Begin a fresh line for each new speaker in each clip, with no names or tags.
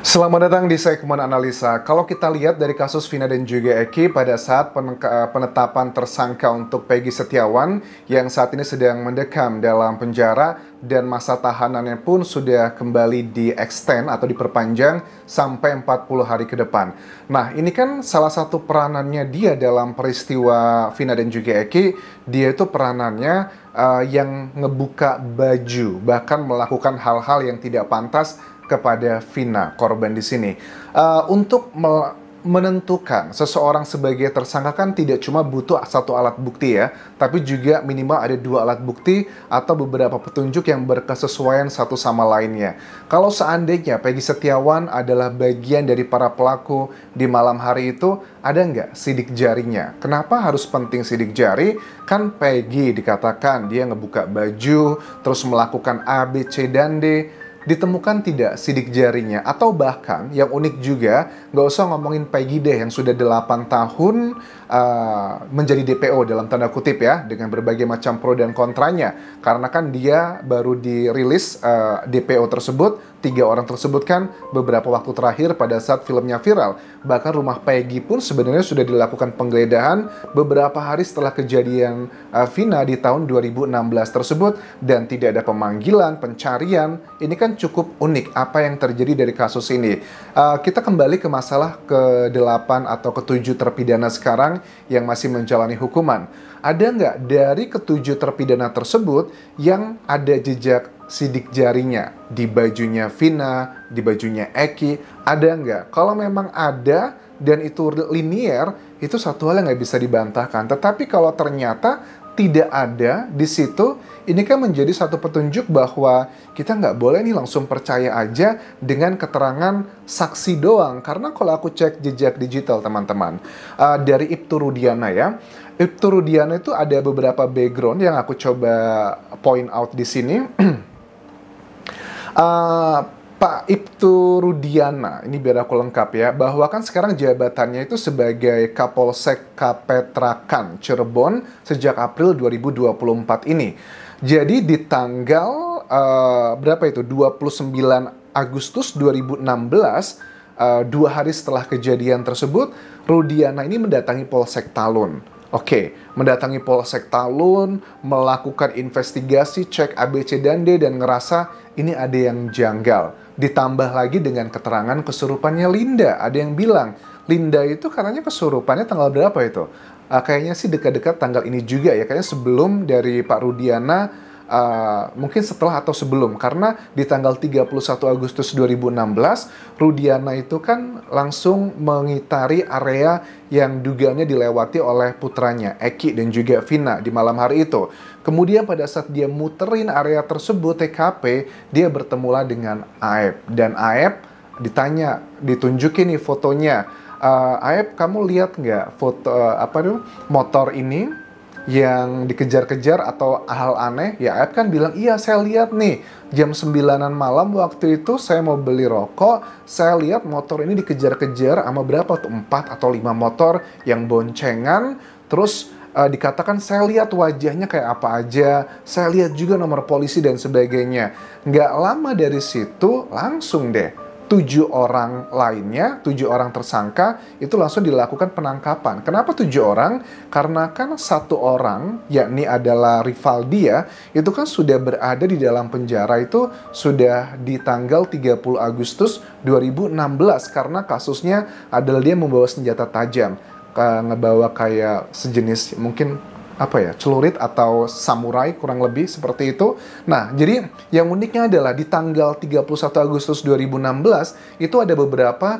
Selamat datang di segmen analisa. Kalau kita lihat dari kasus Vina dan juga Eki pada saat penetapan tersangka untuk Peggy Setiawan yang saat ini sedang mendekam dalam penjara dan masa tahanannya pun sudah kembali di-extend atau diperpanjang sampai 40 hari ke depan. Nah, ini kan salah satu peranannya dia dalam peristiwa Vina dan juga Eki. Dia itu peranannya yang ngebuka baju, bahkan melakukan hal-hal yang tidak pantas kepada Vina, korban di sini. Untuk menentukan seseorang sebagai tersangka kan tidak cuma butuh satu alat bukti ya, tapi juga minimal ada dua alat bukti atau beberapa petunjuk yang berkesesuaian satu sama lainnya. Kalau seandainya Peggy Setiawan adalah bagian dari para pelaku di malam hari itu, ada nggak sidik jarinya? Kenapa harus penting sidik jari? Kan Peggy dikatakan dia ngebuka baju, terus melakukan A, B, C, dan D. Ditemukan tidak sidik jarinya, atau bahkan yang unik juga, nggak usah ngomongin Peggy deh yang sudah 8 tahun menjadi DPO dalam tanda kutip ya, dengan berbagai macam pro dan kontranya, karena kan dia baru dirilis DPO tersebut, 3 orang tersebut kan beberapa waktu terakhir pada saat filmnya viral. Bahkan rumah Peggy pun sebenarnya sudah dilakukan penggeledahan beberapa hari setelah kejadian Vina di tahun 2016 tersebut, dan tidak ada pemanggilan, pencarian. Ini kan cukup unik apa yang terjadi dari kasus ini. Kita kembali ke masalah ke-8 atau ke-7 terpidana sekarang yang masih menjalani hukuman. Ada nggak dari ke-7 terpidana tersebut yang ada jejak sidik jarinya di bajunya Vina, di bajunya Eki? Ada nggak? Kalau memang ada dan itu linier, itu satu hal yang nggak bisa dibantahkan. Tetapi kalau ternyata tidak ada di situ, ini kan menjadi satu petunjuk bahwa kita nggak boleh nih langsung percaya aja dengan keterangan saksi doang. Karena kalau aku cek jejak digital teman-teman, dari Ibtu Rudiana ya, Ibtu Rudiana itu ada beberapa background yang aku coba point out di sini. Pak Ibtu Rudiana, ini biar aku lengkap ya, bahwa kan sekarang jabatannya itu sebagai Kapolsek Kapetrakan Cirebon sejak April 2024 ini. Jadi di tanggal berapa itu? 29 Agustus 2016, 2 hari setelah kejadian tersebut, Rudiana ini mendatangi Polsek Talun. Oke, mendatangi Polsek Talun, melakukan investigasi, cek ABC dan D, dan ngerasa ini ada yang janggal. Ditambah lagi dengan keterangan kesurupannya Linda. Ada yang bilang, Linda itu katanya kesurupannya tanggal berapa itu? Kayaknya sih dekat-dekat tanggal ini juga ya. Kayaknya sebelum dari Pak Rudiana, mungkin setelah atau sebelum. Karena di tanggal 31 Agustus 2016, Rudiana itu kan langsung mengitari area yang dugaannya dilewati oleh putranya, Eki dan juga Vina di malam hari itu. Kemudian pada saat dia muterin area tersebut, TKP, dia bertemulah dengan Aep. Dan Aep ditanya, ditunjukin nih fotonya. Aep, kamu lihat nggak foto motor ini yang dikejar-kejar atau hal aneh? Ya Aep kan bilang, iya saya lihat nih, jam 9-an malam waktu itu saya mau beli rokok, saya lihat motor ini dikejar-kejar sama berapa tuh, 4 atau 5 motor yang boncengan. Terus dikatakan saya lihat wajahnya kayak apa aja, saya lihat juga nomor polisi dan sebagainya. Nggak lama dari situ langsung deh 7 orang lainnya, 7 orang tersangka itu langsung dilakukan penangkapan. Kenapa 7 orang? Karena kan 1 orang, yakni adalah rival dia, itu kan sudah berada di dalam penjara itu sudah di tanggal 30 Agustus 2016 karena kasusnya adalah dia membawa senjata tajam, ngebawa kayak sejenis mungkin celurit atau samurai, kurang lebih seperti itu. Nah, jadi yang uniknya adalah di tanggal 31 Agustus 2016 itu ada beberapa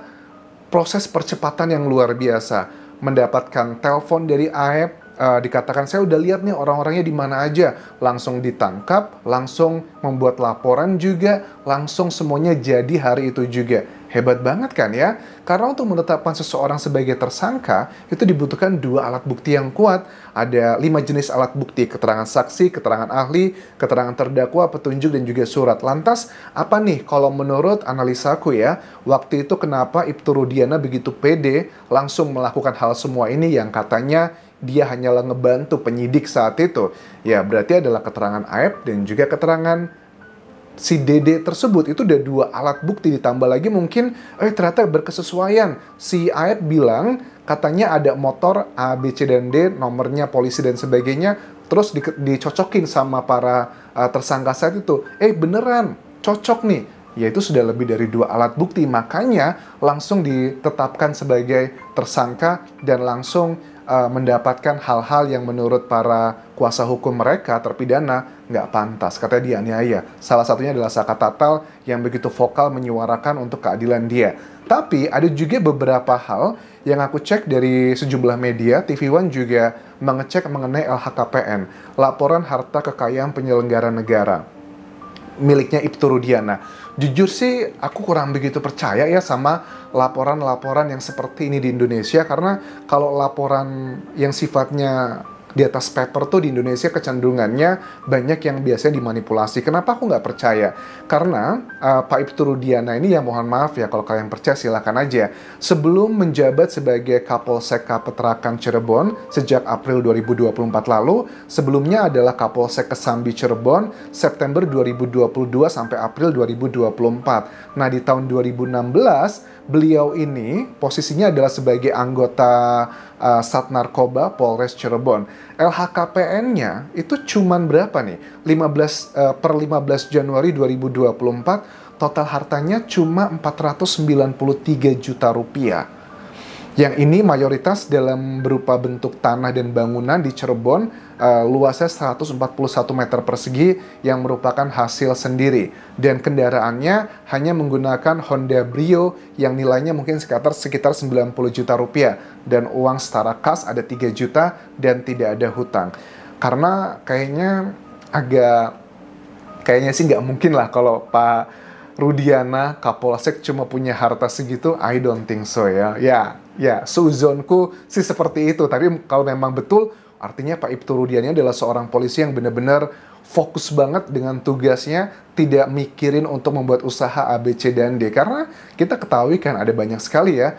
proses percepatan yang luar biasa. Mendapatkan telepon dari Aep, dikatakan saya udah lihat nih orang-orangnya di mana aja, langsung ditangkap, langsung membuat laporan juga, langsung semuanya jadi hari itu juga. Hebat banget kan ya? Karena untuk menetapkan seseorang sebagai tersangka, itu dibutuhkan 2 alat bukti yang kuat. Ada 5 jenis alat bukti, keterangan saksi, keterangan ahli, keterangan terdakwa, petunjuk, dan juga surat. Lantas, apa nih kalau menurut analisaku ya, waktu itu kenapa Ibtu Rudiana begitu pede langsung melakukan hal semua ini yang katanya dia hanyalah ngebantu penyidik saat itu? Ya, berarti adalah keterangan Aep dan juga keterangan si Dede tersebut itu udah 2 alat bukti, ditambah lagi mungkin ternyata berkesesuaian. Si Aep bilang katanya ada motor A, B, C, dan D, nomornya polisi dan sebagainya, terus dicocokin sama para tersangka saat itu. Beneran, cocok nih. Ya itu sudah lebih dari 2 alat bukti, makanya langsung ditetapkan sebagai tersangka dan langsung mendapatkan hal-hal yang menurut para kuasa hukum mereka terpidana nggak pantas, katanya dianiaya. Salah satunya adalah Saka Tatal yang begitu vokal menyuarakan untuk keadilan dia. Tapi ada juga beberapa hal yang aku cek dari sejumlah media. TV One juga mengecek mengenai LHKPN, laporan harta kekayaan penyelenggara negara miliknya Ibtu Rudiana. Jujur sih aku kurang begitu percaya ya sama laporan-laporan yang seperti ini di Indonesia, karena kalau laporan yang sifatnya di atas paper tuh di Indonesia kecenderungannya banyak yang biasanya dimanipulasi. Kenapa aku nggak percaya? Karena Pak Ibtu Rudiana ini, ya mohon maaf ya kalau kalian percaya silakan aja. Sebelum menjabat sebagai Kapolsek Kapetrakan Cirebon sejak April 2024 lalu, sebelumnya adalah Kapolsek Kesambi Cirebon September 2022 sampai April 2024. Nah di tahun 2016 beliau ini posisinya adalah sebagai anggota Sat Narkoba Polres Cirebon. LHKPN-nya itu cuman berapa nih? 15 Januari 2024 total hartanya cuma 493 juta rupiah. Yang ini mayoritas dalam berupa bentuk tanah dan bangunan di Cirebon, luasnya 141 meter persegi yang merupakan hasil sendiri. Dan kendaraannya hanya menggunakan Honda Brio yang nilainya mungkin sekitar 90 juta rupiah. Dan uang setara kas ada 3 juta dan tidak ada hutang. Karena kayaknya sih nggak mungkin lah kalau Pak Rudiana Kapolsek cuma punya harta segitu. I don't think so ya. Ya, suzonku sih seperti itu. Tapi kalau memang betul, artinya Pak Ibtu Rudiana adalah seorang polisi yang benar-benar fokus banget dengan tugasnya, tidak mikirin untuk membuat usaha A, B, C, dan D. Karena kita ketahui kan ada banyak sekali ya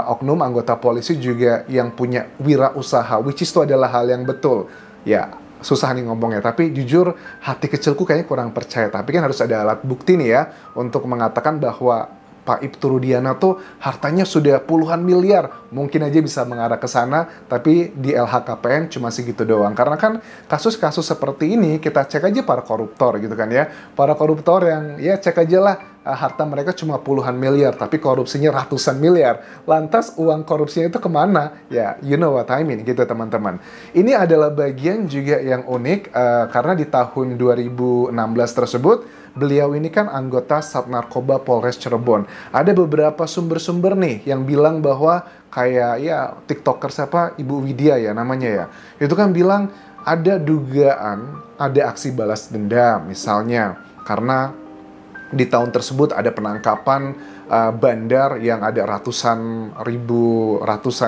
oknum anggota polisi juga yang punya wirausaha, which is itu adalah hal yang betul. Ya, susah nih ngomongnya, tapi jujur hati kecilku kayaknya kurang percaya. Tapi kan harus ada alat bukti nih ya untuk mengatakan bahwa Pak Ibtu Rudiana tuh hartanya sudah puluhan miliar. Mungkin aja bisa mengarah ke sana, tapi di LHKPN cuma segitu doang. Karena kan kasus-kasus seperti ini kita cek aja para koruptor gitu kan ya. Para koruptor yang ya cek aja lah harta mereka cuma puluhan miliar, tapi korupsinya ratusan miliar. Lantas uang korupsinya itu kemana? Ya, you know what I mean gitu teman-teman. Ini adalah bagian juga yang unik karena di tahun 2016 tersebut beliau ini kan anggota Sat Narkoba Polres Cirebon. Ada beberapa sumber-sumber nih yang bilang bahwa kayak ya TikToker siapa Ibu Widya ya namanya ya. Itu kan bilang ada dugaan ada aksi balas dendam misalnya karena di tahun tersebut ada penangkapan bandar yang ada ratusan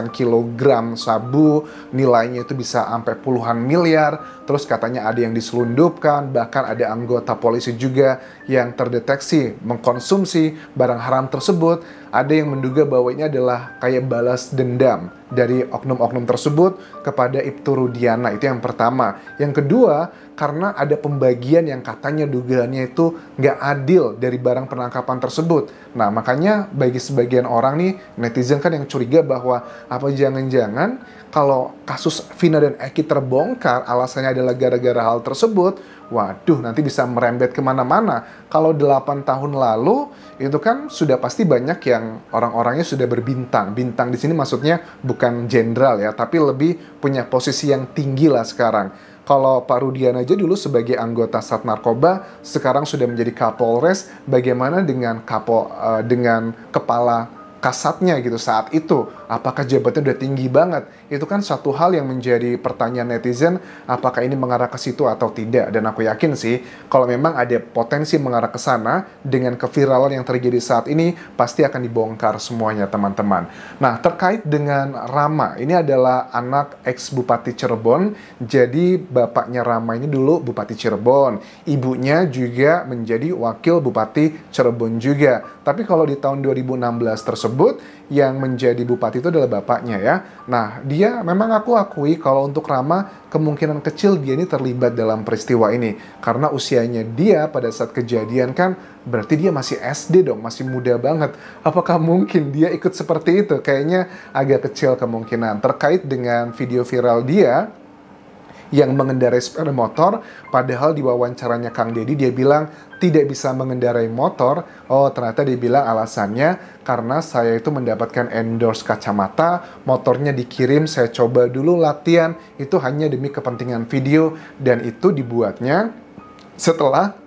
kilogram sabu, nilainya itu bisa sampai puluhan miliar. Terus katanya ada yang diselundupkan, bahkan ada anggota polisi juga yang terdeteksi mengkonsumsi barang haram tersebut. Ada yang menduga bahwa ini adalah kayak balas dendam dari oknum-oknum tersebut kepada Ibtu Rudiana. Itu yang pertama. Yang kedua, karena ada pembagian yang katanya dugaannya itu nggak adil dari barang penangkapan tersebut. Nah, makanya bagi sebagian orang nih, netizen kan yang curiga bahwa apa jangan-jangan kalau kasus Vina dan Eki terbongkar, alasannya adalah gara-gara hal tersebut, waduh nanti bisa merembet kemana-mana. Kalau 8 tahun lalu, itu kan sudah pasti banyak yang orang-orangnya sudah berbintang. Bintang di sini maksudnya bukan jenderal ya, tapi lebih punya posisi yang tinggi lah sekarang. Kalau Pak Rudiana aja dulu sebagai anggota Sat Narkoba, sekarang sudah menjadi Kapolres. Bagaimana dengan kepala kasatnya gitu saat itu? Apakah jabatannya udah tinggi banget? Itu kan satu hal yang menjadi pertanyaan netizen, apakah ini mengarah ke situ atau tidak? Dan aku yakin sih, kalau memang ada potensi mengarah ke sana, dengan keviralan yang terjadi saat ini, pasti akan dibongkar semuanya teman-teman. Nah, terkait dengan Rama, ini adalah anak ex-Bupati Cirebon. Jadi, bapaknya Rama ini dulu Bupati Cirebon. Ibunya juga menjadi wakil Bupati Cirebon juga. Tapi kalau di tahun 2016 tersebut, yang menjadi Bupati itu adalah bapaknya ya. Nah, dia memang aku akui kalau untuk Rama, kemungkinan kecil dia ini terlibat dalam peristiwa ini. Karena usianya dia pada saat kejadian kan, berarti dia masih SD dong, masih muda banget. Apakah mungkin dia ikut seperti itu? Kayaknya agak kecil kemungkinan. Terkait dengan video viral dia yang mengendarai sepeda motor, padahal di wawancaranya Kang Deddy dia bilang tidak bisa mengendarai motor. Oh, ternyata dia bilang alasannya karena saya itu mendapatkan endorse kacamata, motornya dikirim, saya coba dulu latihan, itu hanya demi kepentingan video, dan itu dibuatnya setelah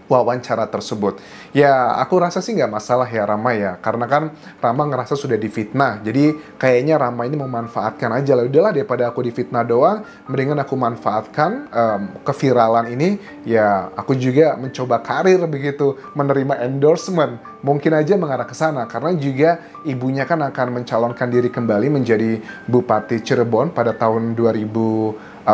wawancara tersebut. Ya, aku rasa sih nggak masalah ya Rama ya, karena kan Rama ngerasa sudah difitnah, jadi kayaknya Rama ini memanfaatkan aja lah. Udahlah, daripada aku difitnah doang, mendingan aku manfaatkan keviralan ini. Ya, aku juga mencoba karir begitu, menerima endorsement, mungkin aja mengarah ke sana, karena juga ibunya kan akan mencalonkan diri kembali menjadi Bupati Cirebon pada tahun 2024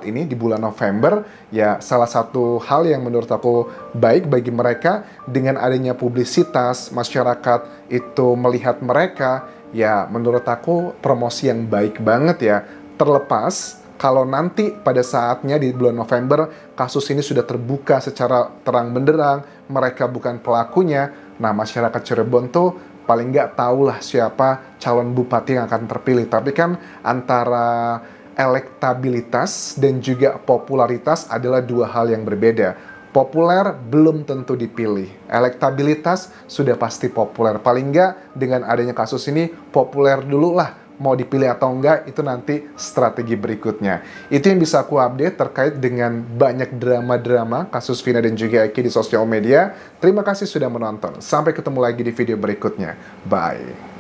ini di bulan November. Ya, salah satu hal yang menurut aku baik bagi mereka, dengan adanya publisitas, masyarakat itu melihat mereka, ya menurut aku promosi yang baik banget ya. Terlepas kalau nanti pada saatnya di bulan November kasus ini sudah terbuka secara terang benderang, mereka bukan pelakunya, nah masyarakat Cirebon tuh paling nggak tahulah siapa calon bupati yang akan terpilih. Tapi kan antara elektabilitas dan juga popularitas adalah dua hal yang berbeda. Populer belum tentu dipilih, elektabilitas sudah pasti populer. Paling nggak dengan adanya kasus ini populer dulu lah, mau dipilih atau enggak itu nanti strategi berikutnya. Itu yang bisa aku update terkait dengan banyak drama-drama kasus Vina dan juga Eki di sosial media. Terima kasih sudah menonton, sampai ketemu lagi di video berikutnya. Bye.